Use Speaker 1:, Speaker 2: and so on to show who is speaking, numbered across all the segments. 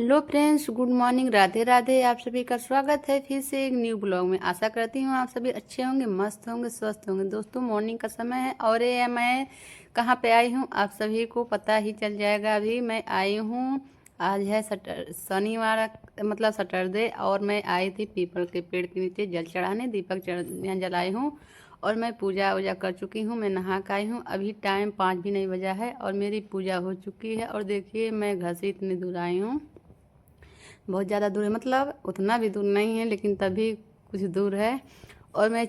Speaker 1: Hello friends, good morning, Radhe Radhe. आप सभी का स्वागत है फिर से एक न्यू ब्लॉग में। आशा करती हूँ आप सभी अच्छे होंगे, मस्त होंगे, स्वस्थ होंगे। दोस्तों, मॉर्निंग का समय है और ये मैं कहाँ पे आई हूँ आप सभी को पता ही चल जाएगा। अभी मैं आई हूँ, आज है शनिवार, मतलब सैटरडे, और मैं आई थी पीपल के पेड़ के नीचे जल चढ़ाने, दीपक जलाई हूँ। और मैं पूजा वूजा कर चुकी हूँ, मैं नहा के आई हूँ। अभी टाइम 5 भी नहीं बजा है और मेरी पूजा हो चुकी है। और देखिए, मैं घर से इतनी दूर आई हूँ, बहुत ज़्यादा दूर है, मतलब उतना भी दूर नहीं है लेकिन तभी कुछ दूर है। और मैं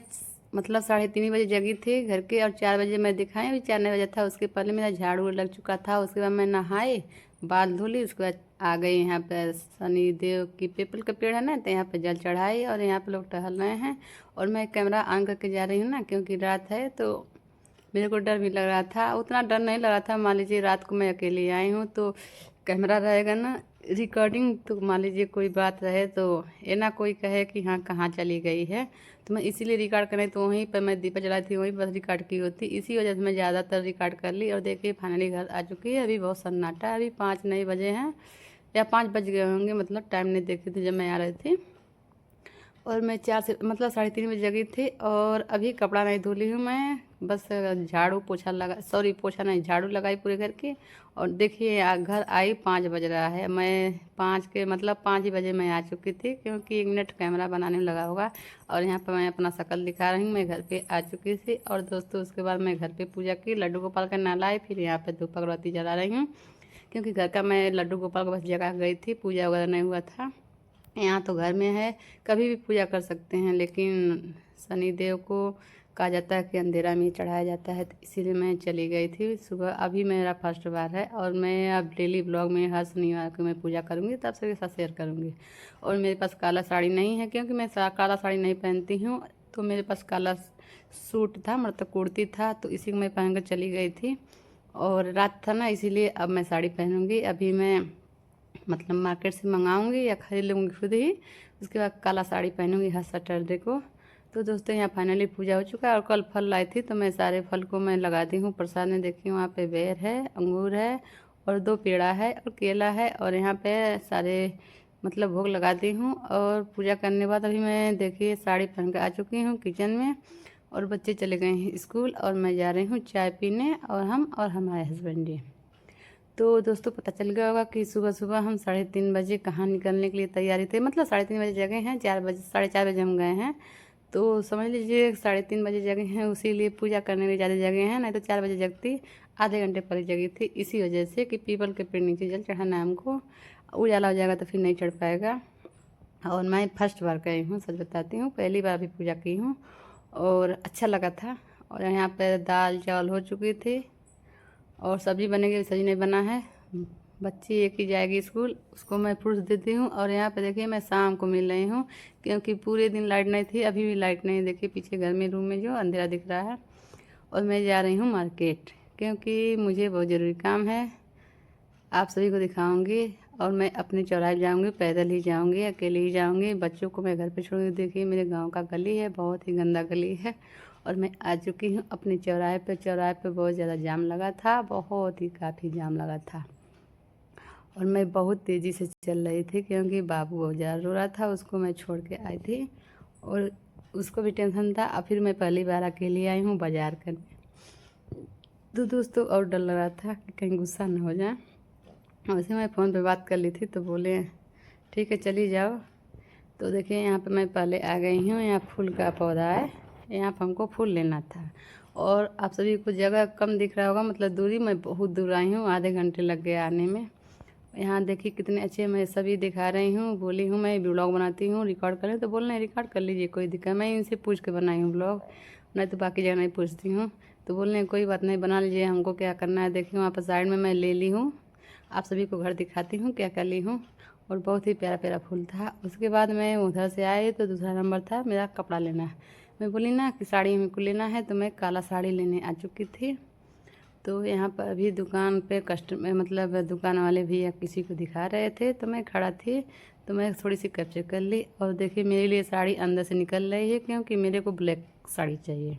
Speaker 1: मतलब 3:30 बजे जगी थी घर के, और 4 बजे मैं दिखाई, अभी 4 नहीं बजे था। उसके पहले मेरा झाड़ू लग चुका था। उसके बाद मैं नहाई, बाल धुली, उसके बाद आ गई यहाँ पे शनि देव की पीपल का पेड़ है ना, तो यहाँ पे जल चढ़ाई। और यहाँ पे लोग टहल रहे हैं और मैं कैमरा ऑन करके जा रही हूँ ना, क्योंकि रात है तो मेरे को डर भी लग रहा था। उतना डर नहीं लग रहा था, मान लीजिए रात को मैं अकेली आई हूँ तो कैमरा रहेगा ना, रिकॉर्डिंग, तो मान लीजिए कोई बात रहे तो ये ना कोई कहे कि हाँ कहाँ चली गई है। तो मैं इसीलिए रिकॉर्ड कर रही, तो वहीं पर मैं दीपक जलाई थी, वहीं पर रिकॉर्ड की होती, इसी वजह से मैं ज़्यादातर रिकॉर्ड कर ली। और देखिए फाइनली घर आ चुकी है। अभी बहुत सन्नाटा है, अभी 5 नहीं बजे हैं या 5 बज गए होंगे, मतलब टाइम नहीं देखी थी जब मैं आ रही थी। और मैं 4 से मतलब 3:30 बजे जगी थी और अभी कपड़ा नहीं धुली हूँ मैं, बस झाड़ू पोछा लगा, सॉरी पोछा नहीं, झाड़ू लगाई पूरे घर की। और देखिए घर आई 5 बज रहा है, मैं 5 के मतलब 5 ही बजे मैं आ चुकी थी, क्योंकि 1 मिनट कैमरा बनाने में लगा होगा। और यहाँ पर मैं अपना शक्ल दिखा रही हूँ, मैं घर पे आ चुकी थी। और दोस्तों, उसके बाद मैं घर पे पूजा की, लड्डू गोपाल का नहलाई, फिर यहाँ पे धूप अगरबत्ती जला रही हूँ, क्योंकि घर का मैं लड्डू गोपाल को बस जगह गई थी, पूजा वगैरह नहीं हुआ था। यहाँ तो घर में है, कभी भी पूजा कर सकते हैं, लेकिन शनिदेव को कहा जाता है कि अंधेरा में ही चढ़ाया जाता है, तो इसीलिए मैं चली गई थी सुबह। अभी मेरा फर्स्ट बार है और मैं अब डेली ब्लॉग में हर शनिवार को मैं पूजा करूँगी, तब सबके साथ शेयर करूँगी। और मेरे पास काला साड़ी नहीं है, क्योंकि मैं काला साड़ी नहीं पहनती हूँ, तो मेरे पास काला सूट था, मतलब कुर्ती था, तो इसी को मैं पहन कर चली गई थी। और रात था ना, इसीलिए अब मैं साड़ी पहनूँगी। अभी मैं मतलब मार्केट से मंगाऊंगी या खरीद लूँगी खुद ही, उसके बाद काला साड़ी पहनूंगी हर सैटरडे को। तो दोस्तों, यहाँ फाइनली पूजा हो चुका है। और कल फल लाई थी, तो मैं सारे फल को मैं लगाती हूँ प्रसाद में। देखिए वहाँ पे बेर है, अंगूर है, और 2 पेड़ा है और केला है। और यहाँ पे सारे मतलब भोग लगाती हूँ। और पूजा करने के बाद अभी मैं देखिए साड़ी पहन कर आ चुकी हूँ किचन में, और बच्चे चले गए हैं स्कूल, और मैं जा रही हूँ चाय पीने, और हम और हमारे हस्बैंड जी। तो दोस्तों, पता चल गया होगा कि सुबह सुबह हम 3:30 बजे कहाँ निकलने के लिए तैयारी थे, मतलब 3:30 बजे जगह हैं, 4 बजे 4:30 बजे हम गए हैं। तो समझ लीजिए 3:30 बजे जगह हैं, उसी लिए पूजा करने में ज़्यादा जगह हैं, नहीं तो 4 बजे जगती, आधे घंटे पर ही जगी थी, इसी वजह से कि पीपल के पेड़ नीचे जल चढ़ाना है हमको, उजाला हो जाएगा तो फिर नहीं चढ़ पाएगा। और मैं फर्स्ट बार गई हूँ, सच बताती हूँ, पहली बार भी पूजा की हूँ और अच्छा लगा था। और यहाँ पर दाल चावल हो चुकी थी और सब्ज़ी बनेगी, सब्ज़ी नहीं बना है। बच्ची एक ही जाएगी स्कूल, उसको मैं फ्रूट्स देती हूँ। और यहाँ पे देखिए मैं शाम को मिल रही हूँ, क्योंकि पूरे दिन लाइट नहीं थी, अभी भी लाइट नहीं, देखिए पीछे घर में रूम में जो अंधेरा दिख रहा है। और मैं जा रही हूँ मार्केट, क्योंकि मुझे बहुत ज़रूरी काम है, आप सभी को दिखाऊंगी। और मैं अपने चौराहे जाऊंगी, पैदल ही जाऊंगी, अकेले ही जाऊंगी, बच्चों को मैं घर पे छोड़ूंगी। देखिए मेरे गांव का गली है, बहुत ही गंदा गली है। और मैं आ चुकी हूँ अपने चौराहे पे। चौराहे पे बहुत ज़्यादा जाम लगा था, बहुत ही काफ़ी जाम लगा था। और मैं बहुत तेज़ी से चल रही थी, क्योंकि बाबू बहुत ज़्यादा रो रहा था, उसको मैं छोड़ के आई थी और उसको भी टेंशन था। और फिर मैं पहली बार अकेली आई हूँ बाज़ार करने, तो दोस्तों और डर लग रहा था कि कहीं गुस्सा न हो जाए। वैसे मैं फ़ोन पे बात कर ली थी, तो बोले ठीक है चली जाओ। तो देखिए यहाँ पे मैं पहले आ गई हूँ, यहाँ फूल का पौधा है, यहाँ पर हमको फूल लेना था। और आप सभी को जगह कम दिख रहा होगा, मतलब दूरी, मैं बहुत दूर आई हूँ, आधे घंटे लग गए आने में। यहाँ देखिए कितने अच्छे मैं सभी दिखा रही हूँ, बोली हूँ मैं ब्लॉग बनाती हूँ, रिकॉर्ड कर लें, तो बोल रहे रिकॉर्ड कर लीजिए, कोई दिक्कत, मैं इनसे पूछ के बनाई हूँ ब्लॉग, नहीं तो बाकी जगह नहीं पूछती हूँ। तो बोल रहे कोई बात नहीं, बना लीजिए, हमको क्या करना है। देखिए वहाँ पर साइड में मैं ले ली हूँ, आप सभी को घर दिखाती हूँ क्या कर ली हूँ। और बहुत ही प्यारा प्यारा फूल था। उसके बाद मैं उधर से आई तो दूसरा नंबर था मेरा कपड़ा लेना है। मैं बोली ना कि साड़ी मेरे को लेना है, तो मैं काला साड़ी लेने आ चुकी थी। तो यहाँ पर अभी दुकान पे कस्टमर, मतलब दुकान वाले भैया किसी को दिखा रहे थे, तो मैं खड़ा थी, तो मैं थोड़ी सी कैप्चर कर ली। और देखिए मेरे लिए साड़ी अंदर से निकल रही है, क्योंकि मेरे को ब्लैक साड़ी चाहिए।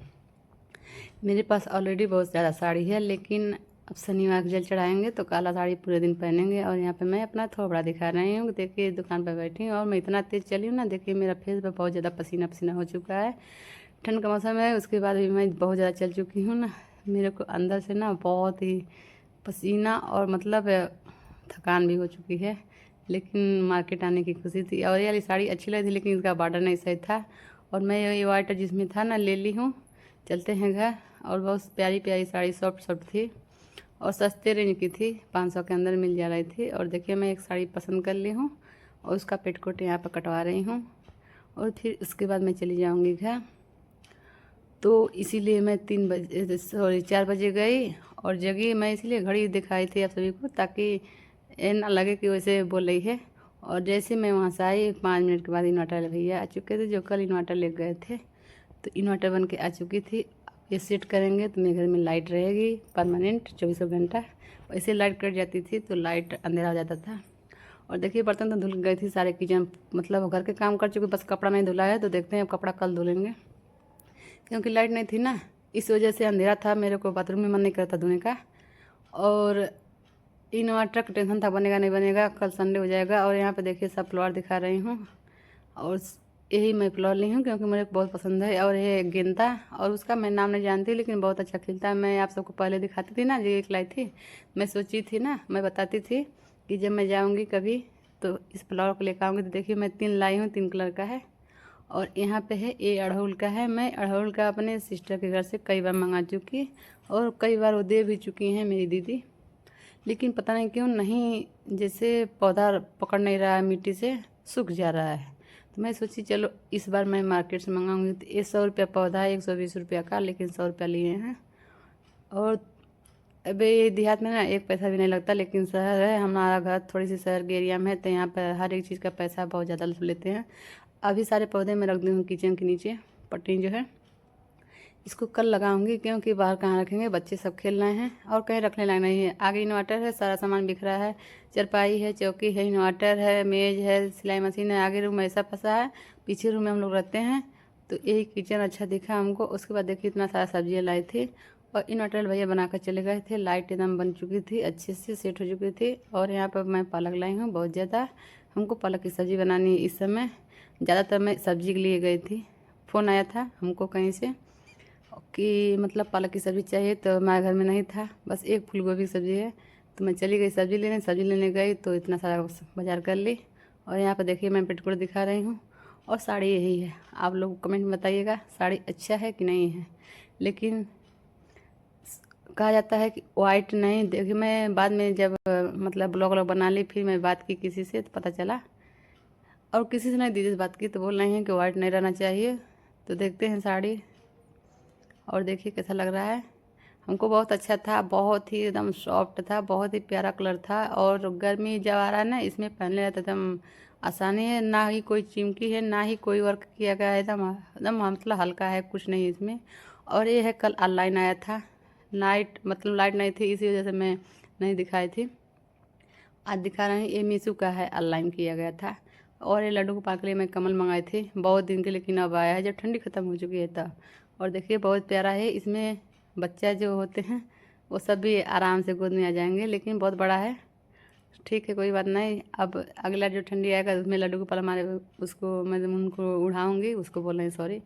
Speaker 1: मेरे पास ऑलरेडी बहुत ज़्यादा साड़ी है, लेकिन अब शनिवार को जल चढ़ाएंगे तो काला साड़ी पूरे दिन पहनेंगे। और यहाँ पे मैं अपना थोबड़ा दिखा रही हूँ। देखिए दुकान पर बैठी हूँ और मैं इतना तेज़ चली हूँ ना, देखिए मेरा फेस पर बहुत ज़्यादा पसीना पसीना हो चुका है। ठंड का मौसम है, उसके बाद भी मैं बहुत ज़्यादा चल चुकी हूँ ना, मेरे को अंदर से ना बहुत ही पसीना और मतलब थकान भी हो चुकी है। लेकिन मार्केट आने की खुशी थी। और ये वाली साड़ी अच्छी लगी थी लेकिन इसका बॉर्डर नहीं सही था। और मैं ये वाइट जिसमें था ना ले ली हूँ। चलते हैं घर। और बहुत प्यारी प्यारी साड़ी सॉफ्ट सॉफ्ट थी और सस्ते रेंज की थी, 500 के अंदर मिल जा रही थी। और देखिए मैं एक साड़ी पसंद कर ली हूँ और उसका पेटीकोट यहाँ पर कटवा रही हूँ। और फिर उसके बाद मैं चली जाऊँगी घर। तो इसीलिए मैं 4 बजे गई और जगी मैं, इसीलिए घड़ी दिखाई थी आप सभी को ताकि ये ना लगे कि वैसे बोल रही है। और जैसे मैं वहाँ से आई 5 मिनट के बाद इन्वर्टर भैया आ चुके थे जो कल इन्वर्टर ले गए थे। तो इन्वर्टर बन के आ चुकी थी। ये सेट करेंगे तो मेरे घर में लाइट रहेगी परमानेंट 24 घंटा। वैसे लाइट कट जाती थी तो लाइट अंधेरा हो जाता था। और देखिए बर्तन तो धुल गई थी सारे, किचन मतलब घर के काम कर चुके, बस कपड़ा नहीं धुला है। तो देखते हैं अब कपड़ा कल धुलेंगे क्योंकि लाइट नहीं थी ना, इस वजह से अंधेरा था, मेरे को बाथरूम में मन नहीं करता धोने का। और इन्वर्टर का टेंशन था बनेगा नहीं बनेगा, कल संडे हो जाएगा। और यहाँ पे देखिए सब फ्लावर दिखा रही हूँ और यही मैं फ्लावर ली हूँ क्योंकि मुझे बहुत पसंद है। और ये गेंदा, और उसका मैं नाम नहीं जानती लेकिन बहुत अच्छा खिलता है। मैं आप सबको पहले दिखाती थी ना, जो एक लाई थी, मैं सोची थी ना, मैं बताती थी कि जब मैं जाऊँगी कभी तो इस फ्लावर को लेकर आऊँगी। तो देखिए मैं 3 लाई हूँ, 3 कलर का है। और यहाँ पे है ये अड़हुल का है। मैं अड़हुल का अपने सिस्टर के घर से कई बार मंगा चुकी और कई बार वो दे भी चुकी हैं मेरी दीदी। लेकिन पता नहीं क्यों नहीं, जैसे पौधा पकड़ नहीं रहा है, मिट्टी से सूख जा रहा है। तो मैं सोची चलो इस बार मैं मार्केट से मंगाऊंगी। तो ये 100 रुपया पौधा है, 120 रुपया का, लेकिन 100 रुपया लिए हैं। और अबे ये देहात में ना 1 पैसा भी नहीं लगता, लेकिन शहर है, हमारा घर थोड़ी सी शहर के एरिया में है तो यहाँ पर हर एक चीज़ का पैसा बहुत ज़्यादा लेते हैं। अभी सारे पौधे मैं रख दी हूँ किचन के नीचे, पट्टी जो है इसको कल लगाऊंगी क्योंकि बाहर कहाँ रखेंगे, बच्चे सब खेल रहे हैं और कहीं रखने लायक नहीं है। आगे इन्वर्टर है, सारा सामान बिखरा है, चरपाई है, चौकी है, इन्वर्टर है, मेज है, सिलाई मशीन है। आगे रूम ऐसा फंसा है, पीछे रूम में हम लोग रहते हैं। तो यही किचन अच्छा दिखा हमको। उसके बाद देखिए इतना सारा सब्जियाँ लाई थी और इन्वर्टर भैया बना कर चले गए थे। लाइट एकदम बन चुकी थी, अच्छे से सेट हो चुकी थी। और यहाँ पर मैं पालक लाई हूँ बहुत ज़्यादा, हमको पालक की सब्ज़ी बनानी है इस समय। ज़्यादातर मैं सब्जी के लिए गई थी, फ़ोन आया था हमको कहीं से कि मतलब पालक की सब्ज़ी चाहिए, तो हमारे घर में नहीं था, बस एक फूल गोभी की सब्ज़ी है। तो मैं चली गई सब्ज़ी लेने गई तो इतना सारा बाजार कर ली। और यहाँ पर देखिए मैं पेटीकोट दिखा रही हूँ और साड़ी यही है। आप लोग कमेंट में बताइएगा साड़ी अच्छा है कि नहीं है। लेकिन कहा जाता है कि वाइट नहीं, देखिए मैं बाद में जब मतलब ब्लॉग बना ली, फिर मैं बात की किसी से तो पता चला, और किसी से नहीं दीदी से बात की तो बोल रहे हैं कि वाइट नहीं रहना चाहिए। तो देखते हैं साड़ी और देखिए कैसा लग रहा है। हमको बहुत अच्छा था, बहुत ही एकदम सॉफ्ट था, बहुत ही प्यारा कलर था। और गर्मी जब आ रहा है ना, इसमें पहनने रहता एकदम आसानी है, ना ही कोई चिमकी है, ना ही कोई वर्क किया गया है, एकदम एकदम मतलब हल्का है, कुछ नहीं इसमें। और ये है कल ऑनलाइन आया था, लाइट मतलब लाइट नहीं थी इसी वजह से मैं नहीं दिखाई थी। आज दिखा रहे हैं, ये मीशो का है, ऑनलाइन किया गया था। और ये लड्डू गोपाल के लिए मैं कमल मंगाई थी बहुत दिन के, लेकिन अब आया है जब ठंडी ख़त्म हो चुकी है तब। और देखिए बहुत प्यारा है, इसमें बच्चा जो होते हैं वो सब भी आराम से गोद में आ जाएंगे, लेकिन बहुत बड़ा है। ठीक है कोई बात नहीं, अब अगला जो ठंडी आएगा उसमें लड्डू गोपाल हमारे, उसको मैं उनको उड़ाऊँगी, उसको बोल रहे हैं सॉरी।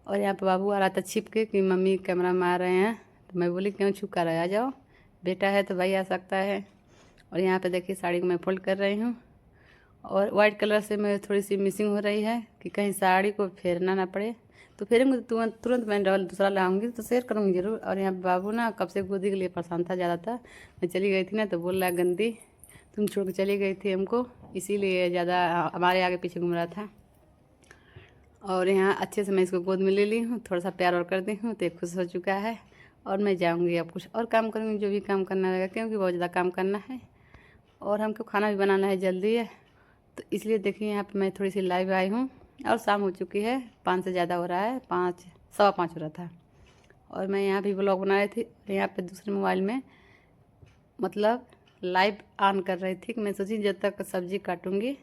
Speaker 1: और यहाँ पर बाबू आ रहा था छिप के कि मम्मी कैमरा में आ रहे हैं। तो मैं बोली क्यों छुप कर आ जाओ, बेटा है तो भाई आ सकता है। और यहाँ पे देखिए साड़ी को मैं फोल्ड कर रही हूँ और वाइट कलर से मैं थोड़ी सी मिसिंग हो रही है कि कहीं साड़ी को फेरना ना पड़े। तो फेरेंगे तो तुरंत मैं डबल दूसरा लाऊंगी तो शेयर करूँगी ज़रूर। और यहाँ पे बाबू ना कब से गोदी के लिए परेशान था ज़्यादा था, मैं चली गई थी ना तो बोल रहा गंदी तुम छोड़ के चली गई थी हमको, इसीलिए ज़्यादा हमारे आगे पीछे घूम रहा था। और यहाँ अच्छे से मैं इसको गोद में ले ली हूँ, थोड़ा सा प्यार और कर दी हूँ तो ये खुश हो चुका है। और मैं जाऊँगी अब कुछ और काम करूँगी, जो भी काम करना रहेगा क्योंकि बहुत ज़्यादा काम करना है और हमको खाना भी बनाना है जल्दी है। तो इसलिए देखिए यहाँ पे मैं थोड़ी सी लाइव आई हूँ और शाम हो चुकी है, 5 से ज़्यादा हो रहा है, 5 सवा 5 हो रहा था। और मैं यहाँ भी ब्लॉग बना रही थी, यहाँ पे दूसरे मोबाइल में मतलब लाइव ऑन कर रही थी कि मैं सोची जब तक सब्ज़ी काटूँगी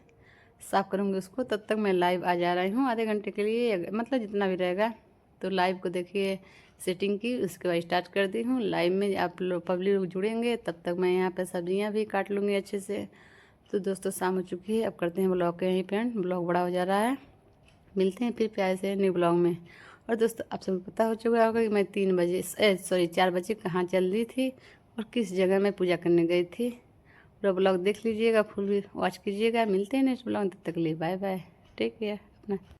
Speaker 1: साफ़ करूँगी उसको तब तक मैं लाइव आ जा रही हूँ आधे घंटे के लिए, मतलब जितना भी रहेगा। तो लाइव को देखिए सेटिंग की, उसके बाद स्टार्ट कर दी हूँ। लाइव में आप लोग पब्लिक लोग जुड़ेंगे, तब तक मैं यहाँ पे सब्जियाँ भी काट लूँगी अच्छे से। तो दोस्तों शाम हो चुकी है, अब करते हैं ब्लॉग के यहीं पे एंड। ब्लॉग बड़ा हो जा रहा है, मिलते हैं फिर प्यारे से न्यू ब्लॉग में। और दोस्तों आप सबको पता हो चुका होगा कि मैं 4 बजे कहाँ चल रही थी और किस जगह मैं पूजा करने गई थी। पूरा ब्लॉग देख लीजिएगा, फुल भी वॉच कीजिएगा। मिलते हैं नेक्स्ट ब्लॉग, तब तक के लिए बाय बाय, टेक केयर अपना।